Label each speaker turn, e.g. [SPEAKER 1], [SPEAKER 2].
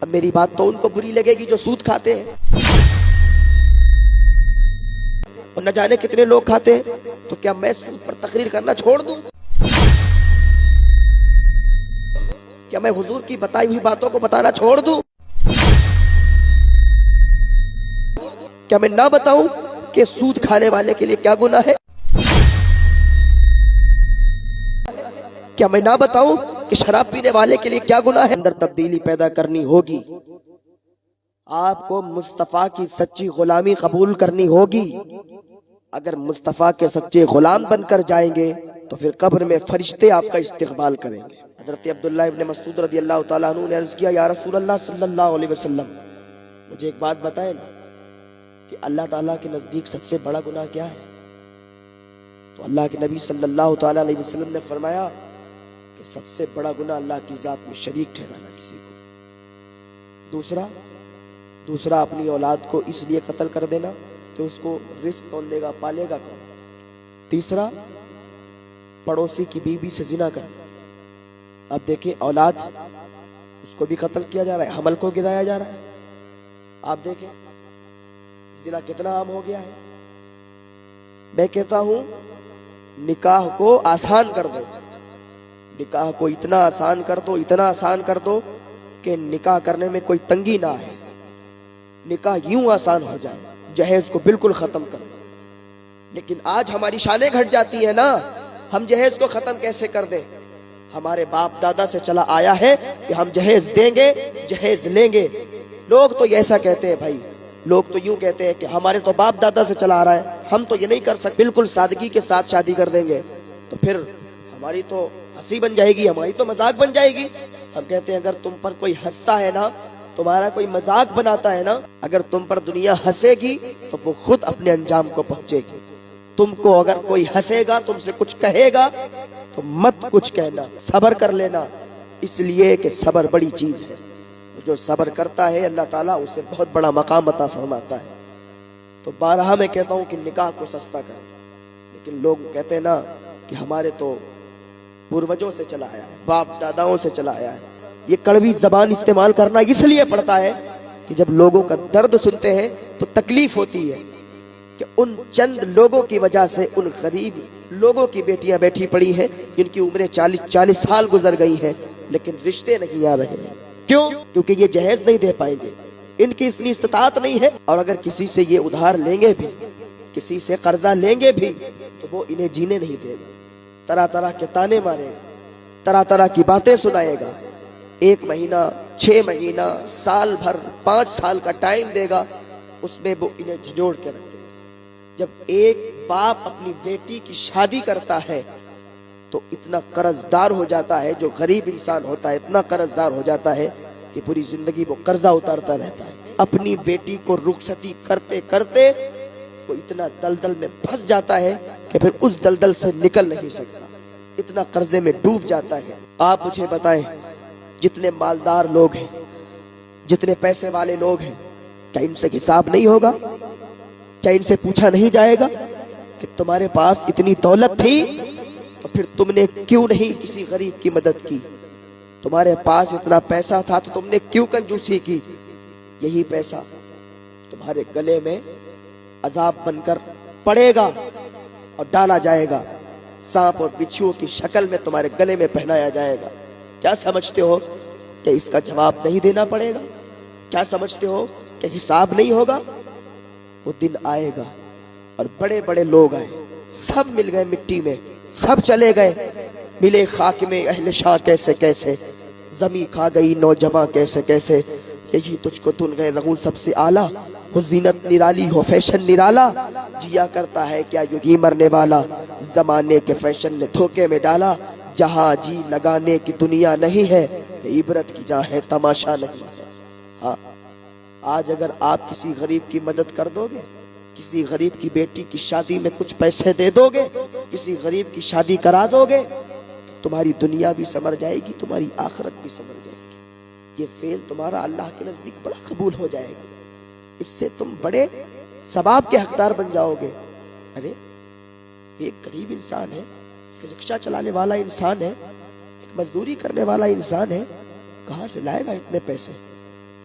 [SPEAKER 1] اب میری بات تو ان کو بری لگے گی جو سود کھاتے ہیں، اور نہ جانے کتنے لوگ کھاتے ہیں، تو کیا میں سود پر تقریر کرنا چھوڑ دوں؟ کیا میں حضور کی بتائی ہوئی باتوں کو بتانا چھوڑ دوں؟ کیا میں نہ بتاؤں کہ سود کھانے والے کے لیے کیا گناہ ہے؟ کیا میں نہ بتاؤں کہ شراب پینے والے کے لیے کیا گناہ ہے؟ اندر تبدیلی پیدا کرنی ہوگی، آپ کو مصطفیٰ کی سچی غلامی قبول کرنی ہوگی۔ اگر مصطفیٰ کے سچے غلام بن کر جائیں گے تو پھر قبر میں فرشتے آپ کا استقبال کریں گے۔ حضرت عبداللہ ابن مسعود رضی اللہ تعالیٰ عنہ نے عرض کیا، یا رسول اللہ صلی اللہ علیہ وسلم، مجھے ایک بات بتائیں نا کہ اللہ تعالیٰ کے نزدیک سب سے بڑا گناہ کیا ہے؟ تو اللہ کے نبی صلی اللہ تعالیٰ علیہ وسلم نے فرمایا کہ سب سے بڑا گناہ اللہ کی ذات میں شریک ٹھہرانا کسی کو۔ دوسرا اپنی اولاد کو اس لیے قتل کر دینا کہ اس کو رزق کون دے گا، پالے گا کون۔ تیسرا پڑوسی کی بیوی سے زنا کرنا۔ اب دیکھیں اولاد اس کو بھی قتل کیا جا رہا ہے، حمل کو گرایا جا رہا ہے۔ آپ دیکھیں زنا کتنا عام ہو گیا ہے۔ میں کہتا ہوں نکاح کو آسان کر دو، نکاح کو اتنا آسان کر دو، اتنا آسان کر دو کہ نکاح کرنے میں کوئی تنگی نہ آئے، نکاح یوں آسان ہو جائے، جہیز کو بالکل ختم کر دو۔ لیکن آج ہماری شانیں گھٹ جاتی ہیں نا، ہم جہیز کو ختم کیسے کر دیں؟ ہمارے باپ دادا سے چلا آیا ہے کہ ہم جہیز دیں گے، جہیز لیں گے۔ لوگ تو ایسا کہتے ہیں بھائی، لوگ تو یوں کہتے ہیں کہ ہمارے تو باپ دادا سے چلا آ رہا ہے، ہم تو یہ نہیں کر سکتے، بالکل سادگی کے ساتھ شادی کر دیں گے، تو پھر ہماری تو ہنسی بن جائے گی، ہماری تو مذاق بن جائے گی۔ ہم کہتے ہیں اگر تم پر کوئی ہنستا ہے نا، تمہارا کوئی مذاق بناتا ہے نا، اگر تم پر دنیا ہنسے گی تو وہ خود اپنے انجام کو پہنچے گی۔ تم کو اگر کوئی ہنسے گا، تم سے کچھ کہے گا تو مت کچھ کہنا، صبر کر لینا، اس لیے کہ صبر بڑی چیز ہے۔ جو صبر کرتا ہے اللہ تعالیٰ اسے بہت بڑا مقام عطا فرماتا ہے۔ تو بارہا میں کہتا ہوں کہ نکاح کو سستا کر، لیکن لوگ کہتے ہیں نا کہ ہمارے تو پوروجوں سے چلا آیا ہے، باپ داداؤں سے چلا آیا ہے۔ یہ کڑوی زبان استعمال کرنا اس لیے پڑتا ہے کہ جب لوگوں کا درد سنتے ہیں تو تکلیف ہوتی ہے کہ ان چند لوگوں کی وجہ سے ان غریب لوگوں کی بیٹیاں بیٹھی پڑی ہیں جن کی عمریں 40 سال گزر گئی ہیں لیکن رشتے نہیں آ رہے ہیں۔ کیوں؟ کیونکہ یہ جہیز نہیں دے پائیں گے، ان کی اتنی استطاعت نہیں ہے، اور اگر کسی سے یہ ادھار لیں گے بھی، کسی سے قرضہ لیں گے بھی تو وہ انہیں جینے نہیں دے گا، طرح طرح کے تانے مارے گا، طرح طرح کی باتیں سنائے گا، 1 مہینہ، 6 مہینہ، سال بھر، 5 سال کا ٹائم دے گا، اس میں وہ انہیں جھنجھوڑ کے رکھ دے گا۔ جب ایک باپ اپنی بیٹی کی شادی کرتا ہے تو اتنا قرض دار ہو جاتا ہے، جو غریب انسان ہوتا ہے اتنا قرض دار ہو جاتا ہے کہ پوری زندگی وہ قرضہ اتارتا رہتا ہے۔ اپنی بیٹی کو رخصتی کرتے کرتے وہ اتنا دلدل میں پھنس جاتا ہے کہ پھر اس دلدل سے نکل نہیں سکتا، اتنا قرضے میں ڈوب جاتا ہے۔ آپ مجھے بتائیں جتنے مالدار لوگ ہیں، جتنے پیسے والے لوگ ہیں، کیا ان سے حساب نہیں ہوگا؟ کیا ان سے پوچھا نہیں جائے گا کہ تمہارے پاس اتنی دولت تھی تو پھر تم نے کیوں نہیں کسی غریب کی مدد کی؟ تمہارے پاس اتنا پیسہ تھا تو تم نے کیوں کنجوسی کی؟ یہی پیسہ تمہارے گلے میں عذاب بن کر پڑے گا اور ڈالا جائے گا، سانپ اور بچھو کی شکل میں تمہارے گلے میں پہنایا جائے گا۔ کیا سمجھتے ہو کہ اس کا جواب نہیں دینا پڑے گا؟ کیا سمجھتے ہو کہ حساب نہیں ہوگا؟ وہ دن آئے گا اور بڑے بڑے لوگ آئے، سب مل گئے مٹی میں، سب چلے گئے، ملے خاک میں اہل شاہ کیسے کیسے، زمیں کھا گئی نوجواں کیسے کیسے، یہی تجھ کو دن گئے رہوں سب سے اعلیٰ، ہو زینت نرالی ہو فیشن نرالا، جیا کرتا ہے کیا یوں ہی مرنے والا، زمانے کے فیشن نے دھوکے میں ڈالا، جہاں جی لگانے کی دنیا نہیں ہے، عبرت کی جہاں ہے تماشا نہیں ہے۔ ہاں آج اگر آپ کسی غریب کی مدد کر دو گے، کسی غریب کی بیٹی کی شادی میں کچھ پیسے دے دو گے، کسی غریب کی شادی کرا دو گے تو تمہاری دنیا بھی سنور جائے گی، تمہاری آخرت بھی سنور جائے گی۔ یہ فعل تمہارا اللہ کے نزدیک بڑا قبول ہو جائے گا، اس سے تم بڑے ثواب کے حقدار بن جاؤ گے۔ ارے ایک غریب انسان ہے، ایک رکشہ چلانے والا انسان ہے، ایک مزدوری کرنے والا انسان ہے، کہاں سے لائے گا اتنے پیسے؟